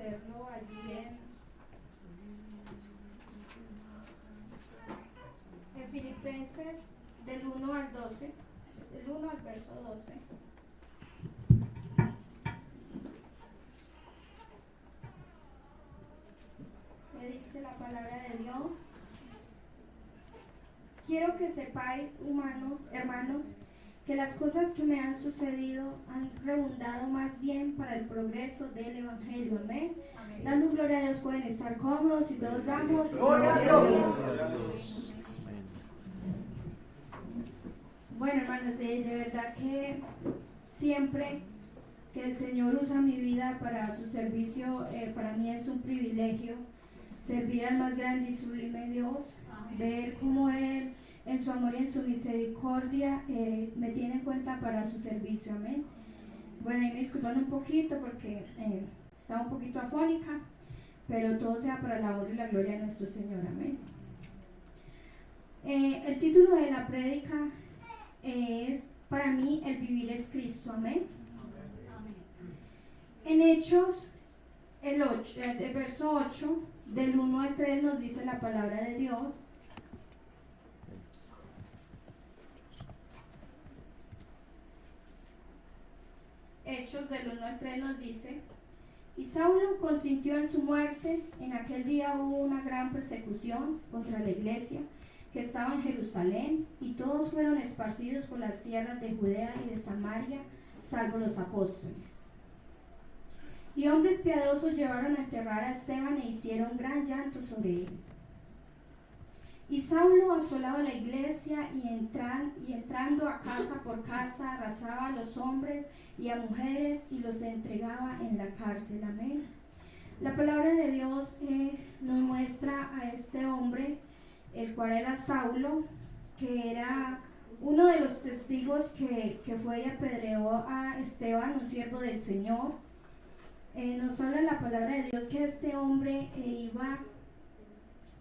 hacerlo allí en Filipenses del 1 al 12, del 1 al verso 12. Me dice la palabra de Dios: quiero que sepáis, hermanos, que las cosas que me han sucedido han redundado más bien para el progreso del Evangelio. Amén. Amén. Dando gloria a Dios, pueden estar cómodos y todos damos gloria a Dios. Bueno, hermanos, de verdad que siempre que el Señor usa mi vida para su servicio, para mí es un privilegio servir al más grande y sublime Dios. Amén. Ver cómo Él, en su amor y en su misericordia, me tiene en cuenta para su servicio. Amén. Bueno, ahí me disculpan un poquito porque estaba un poquito afónica, pero todo sea para la honra y la gloria de nuestro Señor. Amén. El título de la prédica es: para mí el vivir es Cristo. Amén. En Hechos, el verso 8, del 1 al 3, nos dice la palabra de Dios: Hechos del 1 al 3 nos dice: y Saulo consintió en su muerte. En aquel día hubo una gran persecución contra la iglesia que estaba en Jerusalén, y todos fueron esparcidos por las tierras de Judea y de Samaria, salvo los apóstoles. Y hombres piadosos llevaron a enterrar a Esteban e hicieron gran llanto sobre él. Y Saulo asolaba la iglesia y entrando a casa por casa arrasaba a los hombres y a mujeres y los entregaba en la cárcel. Amén. La palabra de Dios nos muestra a este hombre, el cual era Saulo, que era uno de los testigos que fue y apedreó a Esteban, un siervo del Señor. Nos habla la palabra de Dios que este hombre iba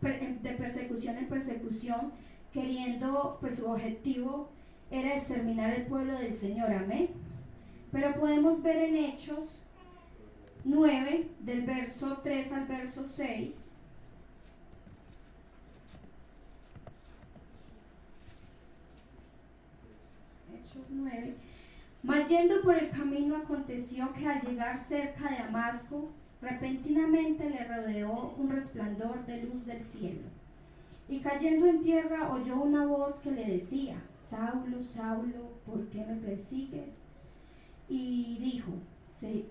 de persecución en persecución, queriendo, pues su objetivo era exterminar el pueblo del Señor. Amén. Pero podemos ver en Hechos 9, del verso 3 al verso 6, Hechos 9: mas yendo por el camino aconteció que al llegar cerca de Damasco, repentinamente le rodeó un resplandor de luz del cielo, y cayendo en tierra oyó una voz que le decía: Saulo, Saulo, ¿por qué me persigues? Y dijo: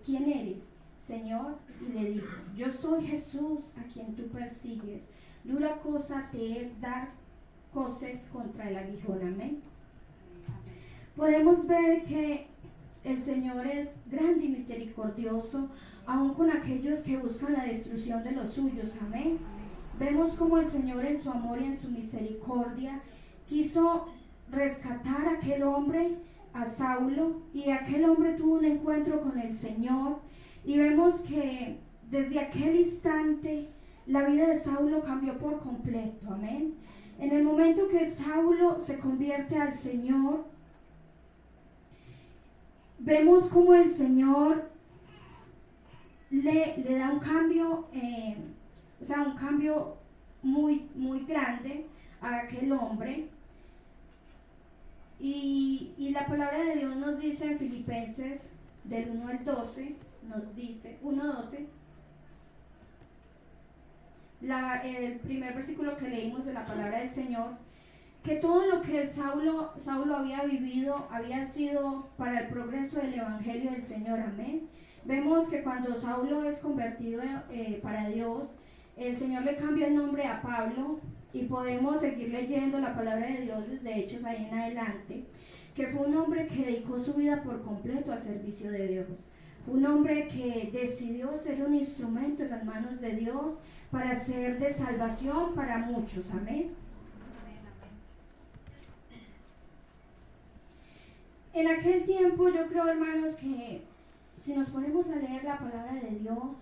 ¿quién eres, Señor? Y le dijo: yo soy Jesús, a quien tú persigues. Dura cosa te es dar coces contra el aguijón. Amén. Podemos ver que el Señor es grande y misericordioso, aun con aquellos que buscan la destrucción de los suyos. Amén. Vemos como el Señor, en su amor y en su misericordia, quiso rescatar a aquel hombre, a Saulo, y aquel hombre tuvo un encuentro con el Señor, y vemos que desde aquel instante la vida de Saulo cambió por completo. Amén. En el momento que Saulo se convierte al Señor, vemos como el Señor le da un cambio, un cambio muy, muy grande a aquel hombre. Y la palabra de Dios nos dice en Filipenses del 1 al 12, nos dice, 1:12, el primer versículo que leímos de la palabra del Señor, que todo lo que Saulo había vivido había sido para el progreso del Evangelio del Señor. Amén. Vemos que cuando Saulo es convertido para Dios, el Señor le cambia el nombre a Pablo, y podemos seguir leyendo la palabra de Dios desde Hechos ahí en adelante, que fue un hombre que dedicó su vida por completo al servicio de Dios, un hombre que decidió ser un instrumento en las manos de Dios para ser de salvación para muchos. Amén. En aquel tiempo, yo creo, hermanos, que si nos ponemos a leer la palabra de Dios,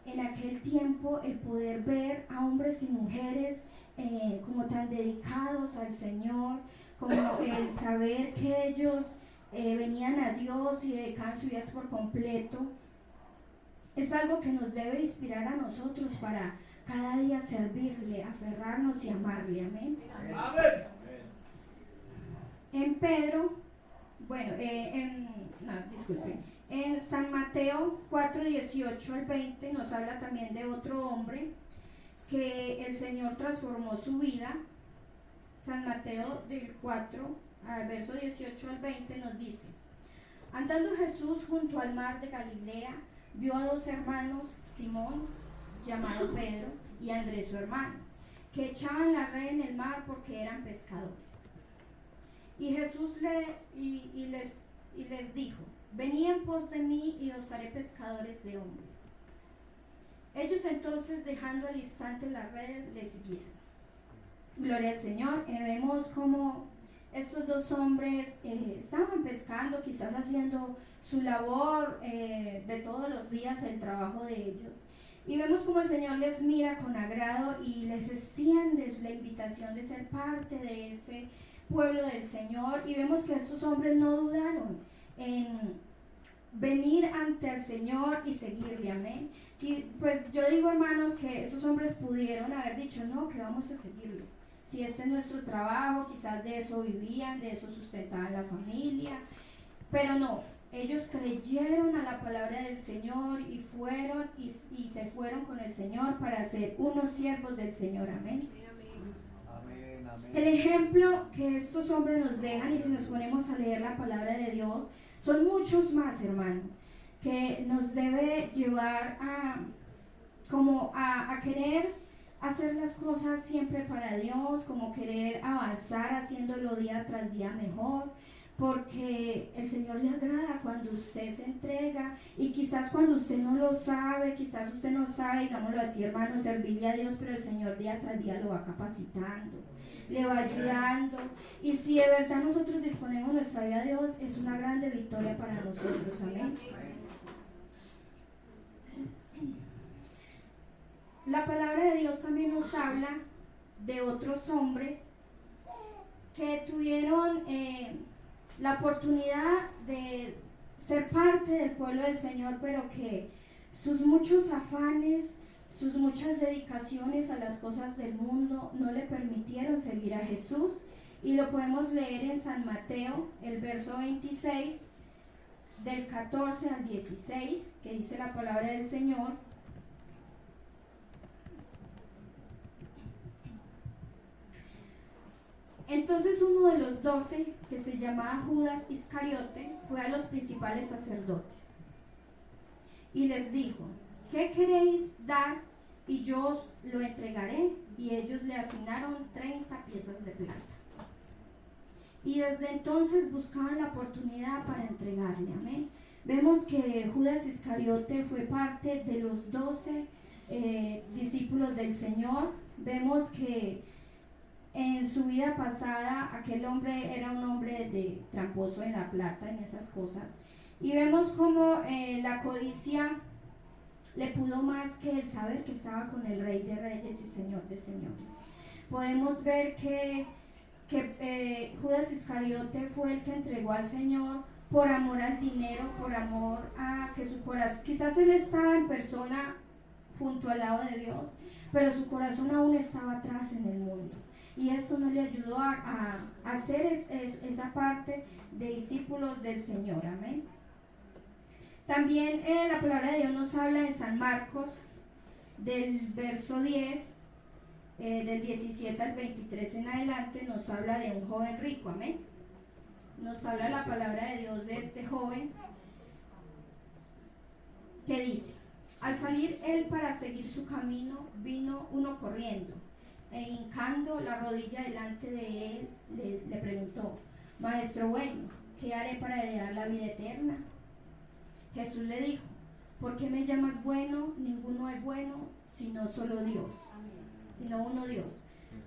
en aquel tiempo el poder ver a hombres y mujeres como tan dedicados al Señor, como el saber que ellos venían a Dios y dedicaban su vida por completo, es algo que nos debe inspirar a nosotros para cada día servirle, aferrarnos y amarle. Amén. Amén. En Pedro, en San Mateo 4:18 al 20 nos habla también de otro hombre que el Señor transformó su vida. San Mateo del 4 al verso 18 al 20 nos dice: andando Jesús junto al mar de Galilea, vio a dos hermanos, Simón, llamado Pedro, y Andrés su hermano, que echaban la red en el mar porque eran pescadores. Y Jesús les dijo: venid en pos de mí y os haré pescadores de hombres. Ellos entonces, dejando al instante la red, le siguieron. Gloria al Señor. Vemos como estos dos hombres estaban pescando, quizás haciendo su labor de todos los días, el trabajo de ellos. Y vemos como el Señor les mira con agrado y les extiende la invitación de ser parte de ese pueblo del Señor. Y vemos que estos hombres no dudaron en venir ante el Señor y seguirle. Amén. Y pues yo digo, hermanos, que esos hombres pudieron haber dicho: no, que vamos a seguirlo. Si este es nuestro trabajo, quizás de eso vivían, de eso sustentaban la familia, pero no, ellos creyeron a la palabra del Señor y fueron y se fueron con el Señor para ser unos siervos del Señor. Amén. Amén, amén. El ejemplo que estos hombres nos dejan, y si nos ponemos a leer la palabra de Dios, son muchos más, hermano, que nos debe llevar a querer hacer las cosas siempre para Dios, como querer avanzar haciéndolo día tras día mejor, porque el Señor le agrada cuando usted se entrega. Y quizás cuando usted no lo sabe, quizás usted no sabe, digámoslo así, hermano, servirle a Dios, pero el Señor día tras día lo va capacitando, le va ayudando. Y si de verdad nosotros disponemos nuestra vida a Dios, es una grande victoria para nosotros. Amén. La palabra de Dios también nos habla de otros hombres que tuvieron la oportunidad de ser parte del pueblo del Señor, pero que sus muchos afanes, sus muchas dedicaciones a las cosas del mundo no le permitieron seguir a Jesús. Y lo podemos leer en San Mateo, el verso 26, del 14 al 16, que dice la palabra del Señor: entonces uno de los 12, que se llamaba Judas Iscariote, fue a los principales sacerdotes y les dijo: ¿qué queréis dar? Y yo os lo entregaré. Y ellos le asignaron 30 piezas de plata. Y desde entonces buscaban la oportunidad para entregarle. Amén. Vemos que Judas Iscariote fue parte de los 12 discípulos del Señor. Vemos que en su vida pasada aquel hombre era un hombre tramposo en la plata, en esas cosas. Y vemos como la codicia le pudo más que el saber que estaba con el Rey de Reyes y Señor de Señores. Podemos ver que Judas Iscariote fue el que entregó al Señor por amor al dinero, por amor a que su corazón, quizás él estaba en persona junto al lado de Dios, pero su corazón aún estaba atrás en el mundo. Y esto no le ayudó a hacer esa parte de discípulos del Señor. Amén. También la palabra de Dios nos habla en San Marcos, del verso 10, del 17 al 23 en adelante, nos habla de un joven rico. Amén. Nos habla la palabra de Dios de este joven, que dice: al salir él para seguir su camino, vino uno corriendo, e hincando la rodilla delante de él, le preguntó: maestro bueno, ¿qué haré para heredar la vida eterna? Jesús le dijo: ¿por qué me llamas bueno? Ninguno es bueno, sino solo Dios, sino uno Dios.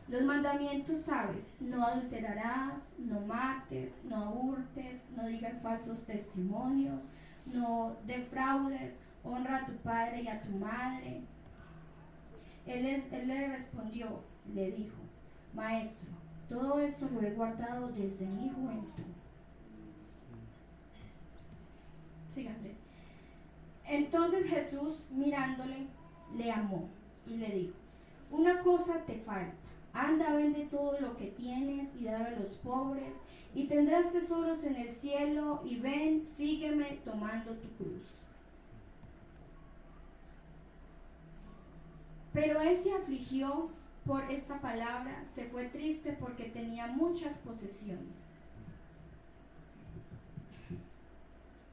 Los mandamientos sabes: no adulterarás, no mates, no hurtes, no digas falsos testimonios, no defraudes, honra a tu padre y a tu madre. Él le respondió, le dijo: maestro, todo esto lo he guardado desde mi juventud. Síganle. Entonces Jesús, mirándole, le amó y le dijo: una cosa te falta. Anda, vende todo lo que tienes y dale a los pobres, y tendrás tesoros en el cielo, y ven, sígueme tomando tu cruz. Pero él se afligió por esta palabra, se fue triste porque tenía muchas posesiones.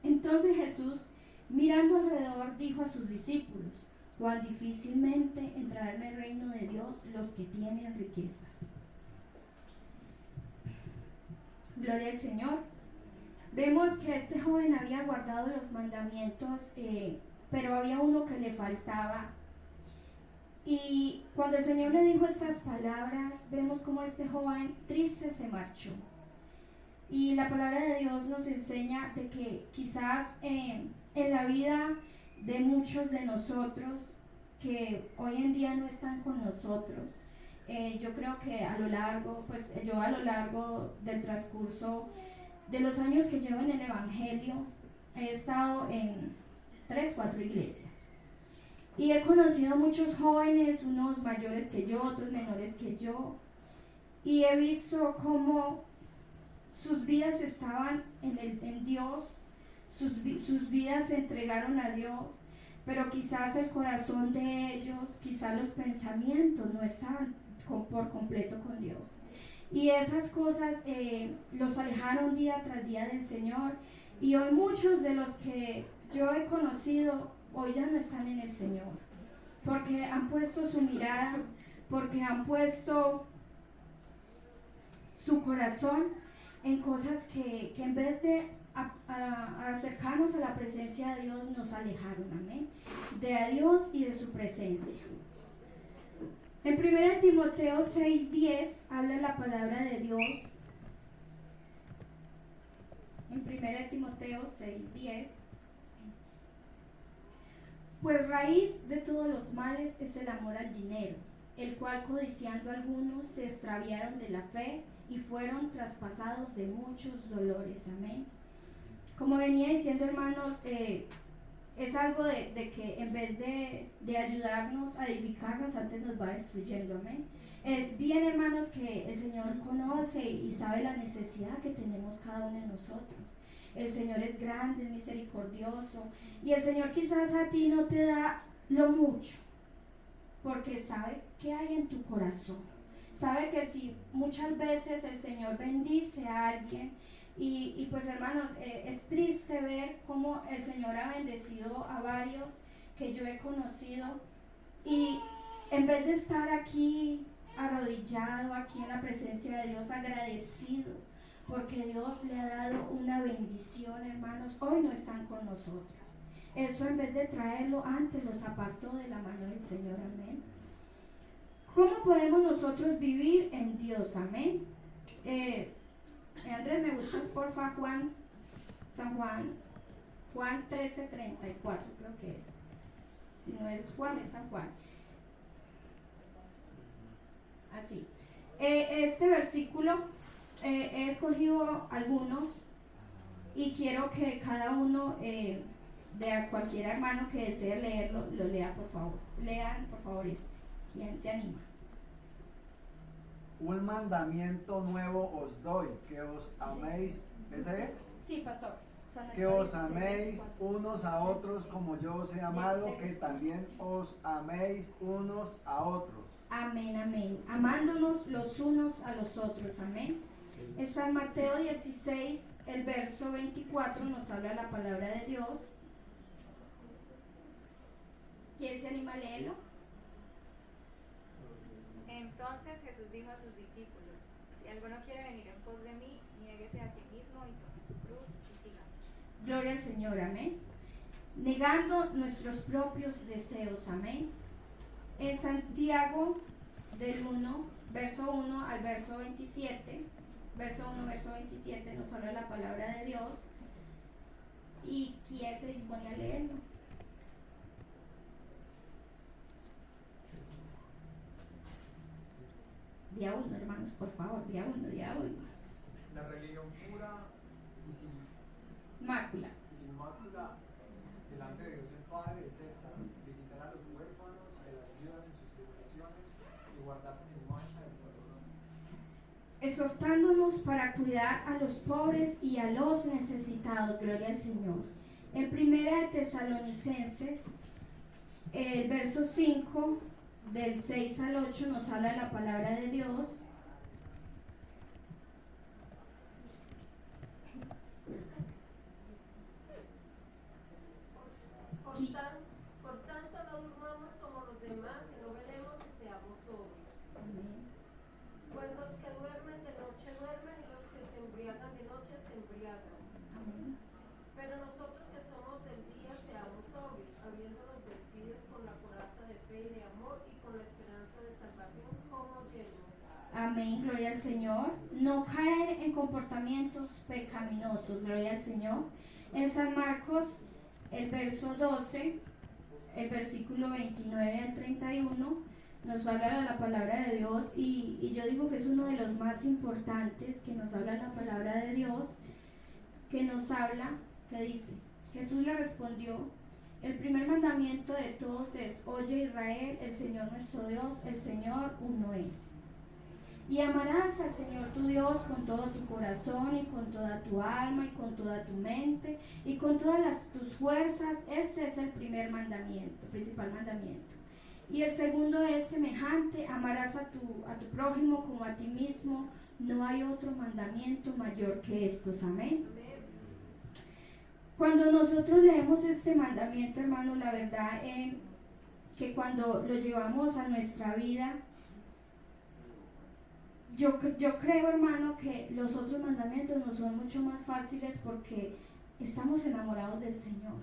Entonces Jesús, mirando alrededor, dijo a sus discípulos: cuán difícilmente entrarán en el reino de Dios los que tienen riquezas. Gloria al Señor. Vemos que este joven había guardado los mandamientos, pero había uno que le faltaba. Y cuando el Señor le dijo estas palabras, vemos como este joven triste se marchó. Y la palabra de Dios nos enseña de que quizás en la vida de muchos de nosotros que hoy en día no están con nosotros, yo creo que a lo largo del transcurso de los años que llevo en el Evangelio, he estado en 3, 4 iglesias. Y he conocido muchos jóvenes, unos mayores que yo, otros menores que yo, y he visto cómo sus vidas estaban en Dios, sus vidas se entregaron a Dios, pero quizás el corazón de ellos, quizás los pensamientos no estaban por completo con Dios. Y esas cosas los alejaron día tras día del Señor, y hoy muchos de los que yo he conocido hoy ya no están en el Señor, porque han puesto su mirada, porque han puesto su corazón en cosas que en vez de acercarnos a la presencia de Dios, nos alejaron, amén, de Dios y de su presencia. En 1 Timoteo 6:10 habla la palabra de Dios. En 1 Timoteo 6:10: pues raíz de todos los males es el amor al dinero, el cual codiciando algunos se extraviaron de la fe y fueron traspasados de muchos dolores. Amén. Como venía diciendo, hermanos, es algo de que en vez de ayudarnos a edificarnos, antes nos va destruyendo. Amén. Es bien, hermanos, que el Señor conoce y sabe la necesidad que tenemos cada uno de nosotros. El Señor es grande, es misericordioso, y el Señor quizás a ti no te da lo mucho, porque sabe qué hay en tu corazón. Sabe que si muchas veces el Señor bendice a alguien, y pues hermanos, es triste ver cómo el Señor ha bendecido a varios que yo he conocido, y en vez de estar aquí arrodillado, aquí en la presencia de Dios, agradecido, porque Dios le ha dado una bendición, hermanos, hoy no están con nosotros. Eso, en vez de traerlo, antes los apartó de la mano del Señor. Amén. ¿Cómo podemos nosotros vivir en Dios? Amén. Andrés, me buscas porfa San Juan 13:34, creo que es. Si no es Juan, es San Juan. Así. Este versículo he escogido algunos, y quiero que cada uno de cualquier hermano que desee leerlo, lo lea, por favor. Lean, por favor, ¿Quién se anima? Un mandamiento nuevo os doy, que os améis. ¿Ese es? Sí, pastor. Que os améis unos a otros como yo os he amado, que también os améis unos a otros. Amén, amén. Amándonos los unos a los otros. Amén. En San Mateo 16, el verso 24, nos habla la palabra de Dios. ¿Quién se anima a leerlo? Entonces Jesús dijo a sus discípulos: si alguno quiere venir en pos de mí, niéguese a sí mismo y tome su cruz y sígame. Gloria al Señor, amén. Negando nuestros propios deseos, amén. En Santiago del 1, verso 1 al verso 27, verso 27 nos habla la palabra de Dios. ¿Y quién se dispone a leerlo? Día 1, hermanos, por favor, día 1. La religión pura y sin Mácula. mácula delante de Dios Padre es esta: visitar a los huérfanos y a las viudas en sus tribulaciones y guardarse sin mancha del pueblo. Exhortándonos para cuidar a los pobres y a los necesitados. Gloria al Señor. En Primera de Tesalonicenses, el verso 5, del 6 al 8, nos habla la palabra de Dios. Por tanto, no durmamos como los demás, sino velemos y seamos sobrios. Amén. Pues los que duermen de noche duermen, y los que se embriagan de noche se embriagan. Amén. Pero nosotros que somos del día, seamos sobrios, habiéndonos vestidos con la coraza de fe y de amor, y con la esperanza de salvación como yelmo. Amén, gloria al Señor. No caer en comportamientos pecaminosos, gloria al Señor. En San Marcos, el verso 12, el versículo 29 al 31, nos habla de la palabra de Dios y yo digo que es uno de los más importantes que nos habla la palabra de Dios, que nos habla, que dice: Jesús le respondió: el primer mandamiento de todos es: oye Israel, el Señor nuestro Dios, el Señor uno es. Y amarás al Señor tu Dios con todo tu corazón y con toda tu alma y con toda tu mente y con todas tus fuerzas. Este es el primer mandamiento, principal mandamiento. Y el segundo es semejante: amarás a tu prójimo como a ti mismo. No hay otro mandamiento mayor que estos. Amén. Cuando nosotros leemos este mandamiento, hermano, la verdad que cuando lo llevamos a nuestra vida, yo creo, hermano, que los otros mandamientos nos son mucho más fáciles porque estamos enamorados del Señor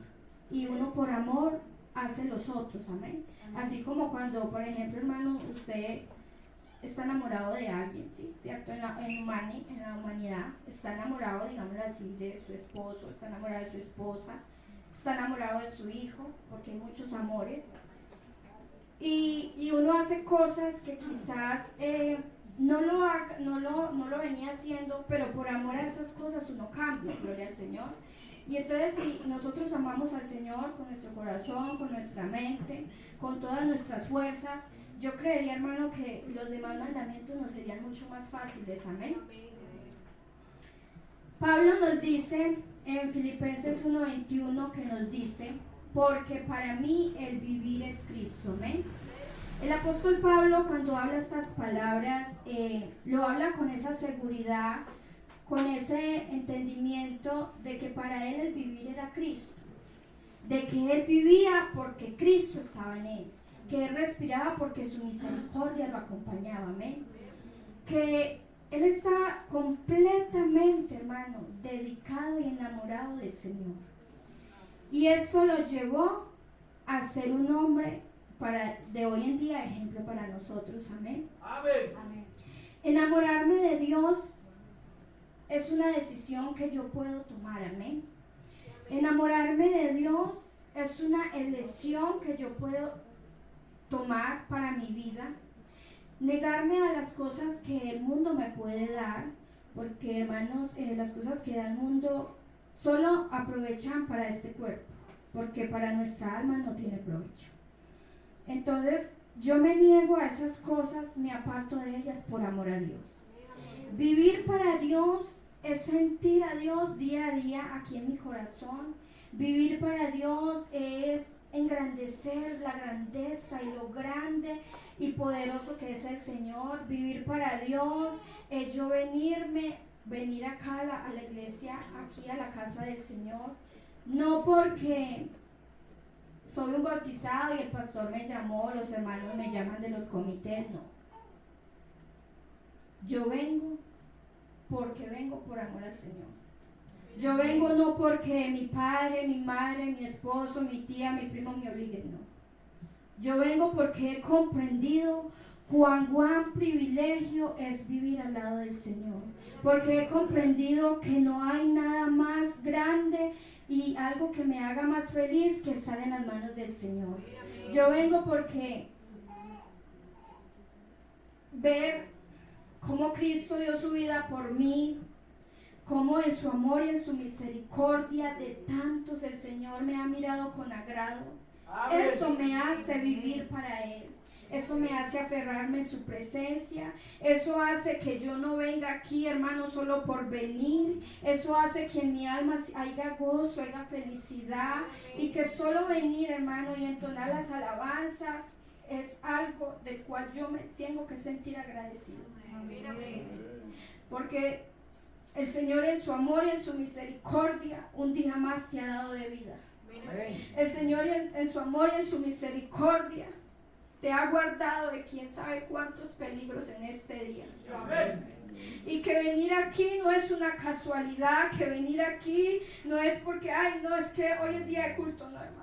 y uno por amor hace los otros. Amén. Así como cuando, por ejemplo, hermano, usted está enamorado de alguien, ¿sí? ¿Cierto? En la humanidad está enamorado, digámoslo así, de su esposo, está enamorado de su esposa, está enamorado de su hijo, porque hay muchos amores, y uno hace cosas que quizás no lo venía haciendo, pero por amor a esas cosas uno cambia, gloria al Señor. Y entonces, si nosotros amamos al Señor con nuestro corazón, con nuestra mente, con todas nuestras fuerzas, yo creería, hermano, que los demás mandamientos nos serían mucho más fáciles. Amén. Pablo nos dice en Filipenses 1:21, que nos dice: porque para mí el vivir es Cristo. Amén. El apóstol Pablo, cuando habla estas palabras, lo habla con esa seguridad, con ese entendimiento de que para él el vivir era Cristo, de que él vivía porque Cristo estaba en él, que él respiraba porque su misericordia lo acompañaba. Amén. Que él está completamente, hermano, dedicado y enamorado del Señor. Y esto lo llevó a ser un hombre de hoy en día ejemplo para nosotros. Amén. Amén. Amén. Enamorarme de Dios es una decisión que yo puedo tomar. Amén. Enamorarme de Dios es una elección que yo puedo tomar para mi vida. Negarme a las cosas que el mundo me puede dar, porque, hermanos, las cosas que da el mundo solo aprovechan para este cuerpo, porque para nuestra alma no tiene provecho. Entonces, yo me niego a esas cosas, me aparto de ellas por amor a Dios. Vivir para Dios es sentir a Dios día a día aquí en mi corazón. Vivir para Dios es engrandecer la grandeza y lo grande y poderoso que es el Señor. Vivir para Dios es yo venir acá a la iglesia, aquí a la casa del Señor, no porque soy un bautizado y el pastor me llamó, los hermanos me llaman de los comités, no. Yo vengo porque vengo por amor al Señor. Yo vengo no porque mi padre, mi madre, mi esposo, mi tía, mi primo me obliguen, no. Yo vengo porque he comprendido cuán gran privilegio es vivir al lado del Señor. Porque he comprendido que no hay nada más grande y algo que me haga más feliz que estar en las manos del Señor. Yo vengo porque ver cómo Cristo dio su vida por mí, Como en su amor y en su misericordia de tantos el Señor me ha mirado con agrado. Eso me hace vivir para Él. Eso me hace aferrarme en su presencia. Eso hace que yo no venga aquí, hermano, solo por venir. Eso hace que en mi alma haya gozo, haya felicidad. Y que solo venir, hermano, y entonar las alabanzas es algo del cual yo me tengo que sentir agradecido. Porque el Señor en su amor y en su misericordia un día más te ha dado de vida. El Señor en su amor y en su misericordia te ha guardado de quién sabe cuántos peligros en este día. Y que venir aquí no es una casualidad, que venir aquí no es porque, ay, no, es que hoy es día de culto, no, hermano.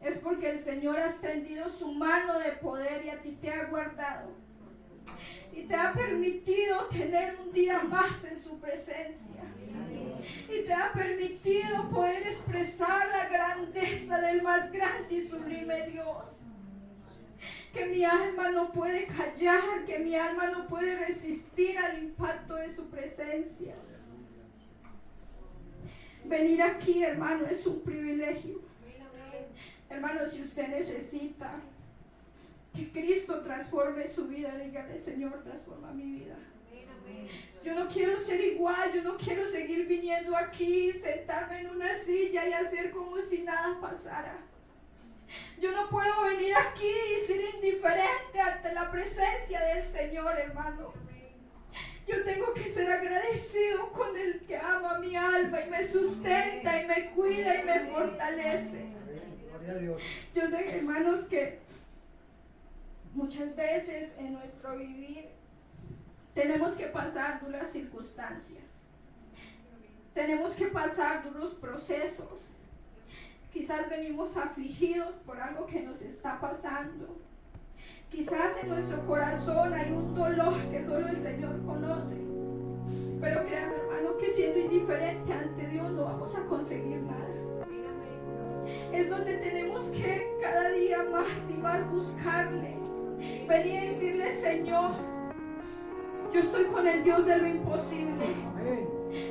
Es porque el Señor ha extendido su mano de poder y a ti te ha guardado. Y te ha permitido tener un día más en su presencia. Y te ha permitido poder expresar la grandeza del más grande y sublime Dios. Que mi alma no puede callar, que mi alma no puede resistir al impacto de su presencia. Venir aquí, hermano, es un privilegio. Hermano, si usted necesita que Cristo transforme su vida, dígale: Señor, transforma mi vida. Yo no quiero ser igual, yo no quiero seguir viniendo aquí, sentarme en una silla y hacer como si nada pasara. Yo no puedo venir aquí y ser indiferente ante la presencia del Señor, hermano. Yo tengo que ser agradecido con el que ama mi alma y me sustenta y me cuida y me fortalece. Yo sé, hermanos, que muchas veces en nuestro vivir tenemos que pasar duras circunstancias. Tenemos que pasar duros procesos. Quizás venimos afligidos por algo que nos está pasando. Quizás en nuestro corazón hay un dolor que solo el Señor conoce. Pero créame, hermano, que siendo indiferente ante Dios no vamos a conseguir nada. Es donde tenemos que cada día más y más buscarle. Venir y decirle: Señor, yo soy con el Dios de lo imposible.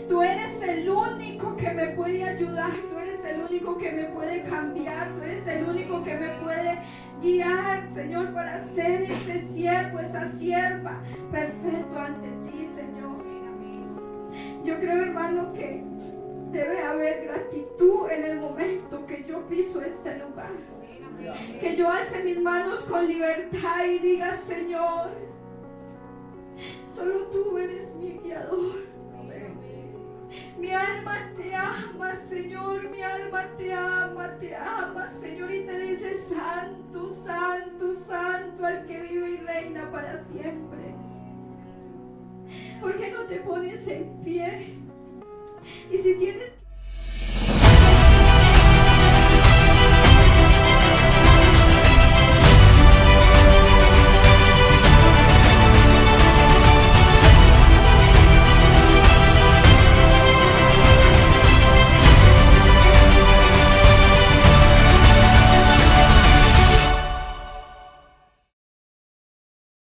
Tú eres el único que me puede ayudar. Tú eres el único que me puede cambiar. Tú eres el único que me puede guiar, Señor, para ser ese siervo, esa sierva perfecto ante ti, Señor. Yo creo, hermano, que debe haber gratitud en el momento que yo piso este lugar. Que yo alce mis manos con libertad y diga: Señor, solo tú eres mi guiador. Mi alma te ama, Señor, mi alma te ama, Señor, y te dice: santo, santo, santo, al que vive y reina para siempre. ¿Por qué no te pones en pie? Y si tienes